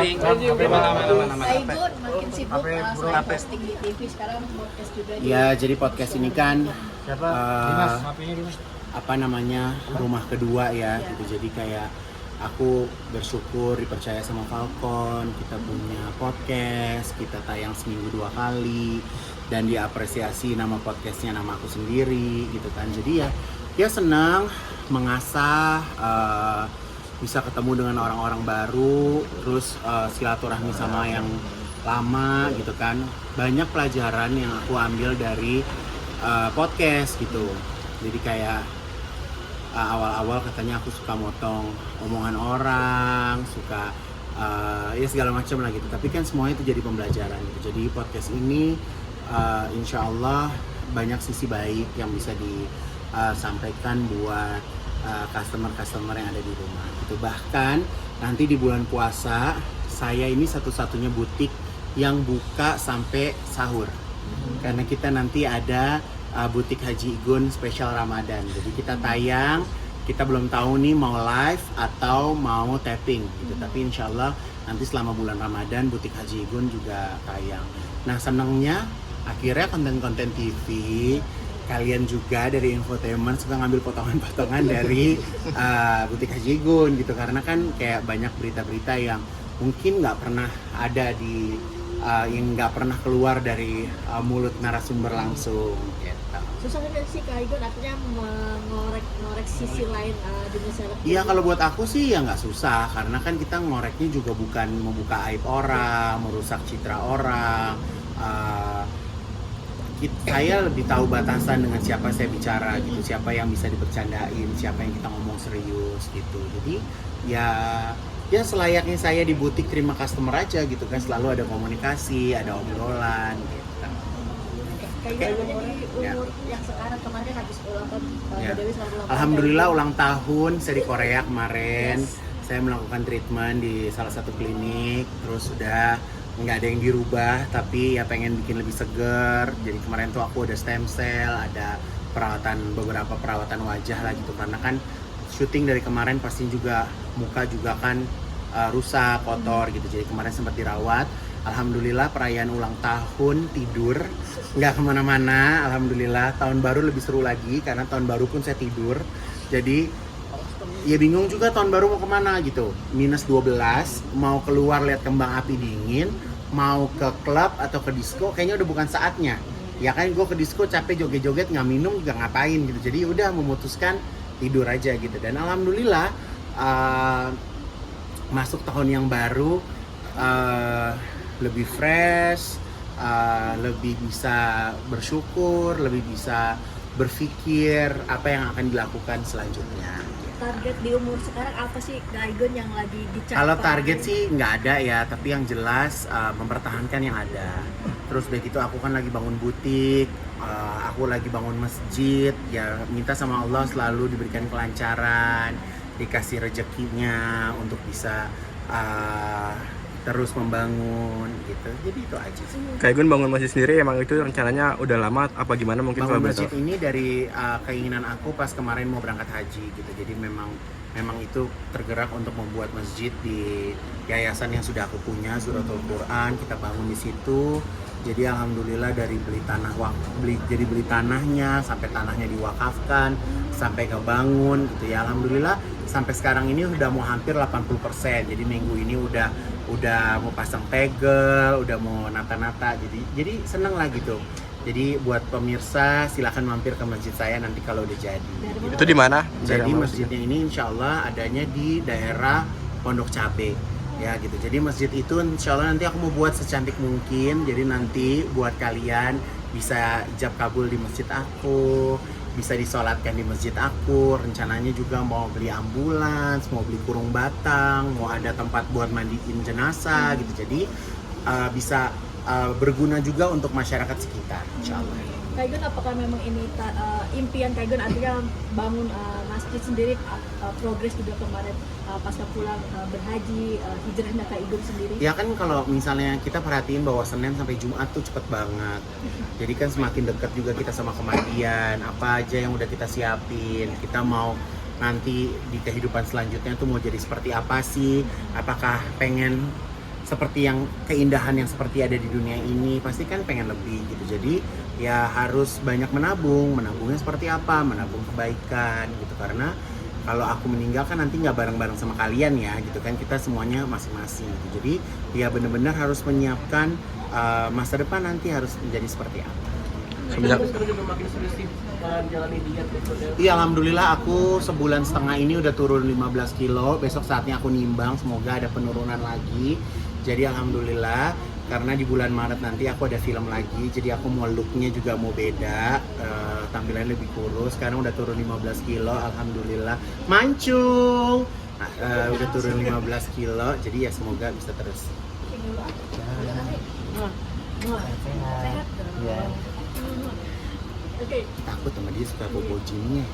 Paling lama-lama. Kaigun makin sibuk selain posting di TV sekarang podcast juga. Ya, jadi podcast ini kan apa namanya rumah kedua ya gitu. Jadi kayak aku bersyukur dipercaya sama Falcon, kita punya podcast, kita tayang seminggu 2 kali dan diapresiasi nama podcastnya nama aku sendiri gitu kan. Jadi ya senang mengasah, bisa ketemu dengan orang-orang baru, terus silaturahmi sama yang lama gitu kan. Banyak pelajaran yang aku ambil dari podcast gitu. Jadi kayak awal-awal katanya aku suka motong omongan orang, suka ya segala macam lah gitu. Tapi kan semuanya itu jadi pembelajaran gitu. Jadi podcast ini insya Allah banyak sisi baik yang bisa disampaikan buat customer-customer yang ada di rumah gitu. Bahkan nanti di bulan puasa saya ini satu-satunya butik yang buka sampai sahur. Karena kita nanti ada butik Haji Igun spesial Ramadan. Jadi kita tayang, kita belum tahu nih mau live atau mau tapping gitu. Tapi insya Allah nanti selama bulan Ramadan butik Haji Igun juga tayang. Nah senangnya akhirnya konten-konten TV kalian juga dari infotainment suka ngambil potongan-potongan dari butik Haji Igun gitu. Karena kan kayak banyak berita-berita yang mungkin nggak pernah ada di yang nggak pernah keluar dari mulut narasumber langsung gitu. Susah kan sih Kak Igun artinya ngorek sisi lain dunia seleb. Iya kalau buat aku sih ya nggak susah karena kan kita ngoreknya juga bukan membuka aib orang, merusak citra orang. Saya lebih tahu batasan dengan siapa saya bicara gitu, siapa yang bisa dibercandain, siapa yang kita ngomong serius gitu. Jadi ya selayaknya saya di butik terima customer aja gitu kan, selalu ada komunikasi, ada obrolan gitu. Kayak di umur yang sekarang kemarin habis ulang tahun Dewi selamat ulang tahun. Alhamdulillah ulang tahun saya di Korea kemarin. Saya melakukan treatment di salah satu klinik, terus sudah nggak ada yang dirubah tapi ya pengen bikin lebih seger. Jadi kemarin tuh aku ada stem cell, ada beberapa perawatan wajah lah gitu karena kan syuting dari kemarin pasti juga muka juga kan rusak, kotor gitu. Jadi kemarin sempat dirawat. Alhamdulillah perayaan ulang tahun tidur, nggak kemana-mana. Alhamdulillah tahun baru lebih seru lagi karena tahun baru pun saya tidur. Jadi ya bingung juga tahun baru mau kemana gitu. Minus 12, mau keluar lihat kembang api dingin, mau ke klub atau ke disco, kayaknya udah bukan saatnya. Ya kan gue ke disco capek joget-joget nggak minum juga ngapain gitu. Jadi udah memutuskan tidur aja gitu. Dan alhamdulillah masuk tahun yang baru lebih fresh, lebih bisa bersyukur, lebih bisa berpikir apa yang akan dilakukan selanjutnya. Target di umur sekarang apa sih Kak Igun yang lagi dicapai? Kalau target sih nggak ada ya, tapi yang jelas mempertahankan yang ada. Terus udah gitu aku kan lagi bangun butik, aku lagi bangun masjid, ya minta sama Allah selalu diberikan kelancaran, dikasih rezekinya untuk bisa terus membangun gitu. Jadi itu aja sih. Kak Igun bangun masjid sendiri emang itu rencananya udah lama apa gimana mungkin Bangun kalau masjid betul? ini dari keinginan aku pas kemarin mau berangkat haji gitu. Jadi memang itu tergerak untuk membuat masjid di yayasan yang sudah aku punya, Suratul Quran, kita bangun di situ. Jadi alhamdulillah dari beli tanahnya sampai tanahnya diwakafkan sampai kebangun gitu ya. Alhamdulillah sampai sekarang ini udah mau hampir 80%. Jadi minggu ini udah mau pasang tegel, udah mau nata-nata. Jadi seneng lah gitu. Jadi buat pemirsa silakan mampir ke masjid saya nanti kalau udah jadi. Itu di mana? Jadi masjidnya ini insya Allah adanya di daerah Pondok Cabe. Ya gitu. Jadi masjid itu insya Allah nanti aku mau buat secantik mungkin. Jadi nanti buat kalian bisa ijab kabul di masjid aku, bisa disolatkan di masjid aku. Rencananya juga mau beli ambulans, mau beli kurung batang, mau ada tempat buat mandiin jenazah gitu. Jadi bisa berguna juga untuk masyarakat sekitar, insya Allah. Kak Igun apakah memang ini impian Kak Igun artinya bangun masjid sendiri, progres juga kemarin pasca pulang berhaji, hijrahnya Kak Igun sendiri? Ya kan kalau misalnya kita perhatiin bahwa Senin sampai Jumat tuh cepet banget. Jadi kan semakin dekat juga kita sama kematian. Apa aja yang udah kita siapin, kita mau nanti di kehidupan selanjutnya tuh mau jadi seperti apa sih? Apakah pengen seperti yang keindahan yang seperti ada di dunia ini, pasti kan pengen lebih gitu. Jadi ya harus banyak menabung. Menabungnya seperti apa? Menabung kebaikan gitu, karena kalau aku meninggal kan nanti nggak bareng-bareng sama kalian ya gitu kan, kita semuanya masing-masing gitu. Jadi ya benar-benar harus menyiapkan masa depan nanti harus menjadi seperti apa. Semenjak juga makin serius sih menjalani diet gitu. Iya, alhamdulillah aku sebulan setengah ini udah turun 15 kilo. Besok saatnya aku nimbang, semoga ada penurunan lagi. Jadi alhamdulillah, karena di bulan Maret nanti aku ada film lagi, jadi aku mau looknya juga mau beda, tampilannya lebih kurus. Sekarang udah turun 15 kilo, alhamdulillah. Mancung! Udah turun 15 kilo, jadi ya semoga bisa terus. Sehat dong. Iya. Oke. Takut sama dia suka bobo jinnya.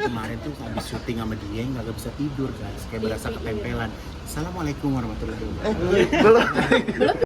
Kemarin tuh habis syuting sama dia nggak bisa tidur guys, kayak berasa ketempelan. Assalamualaikum warahmatullahi wabarakatuh. belum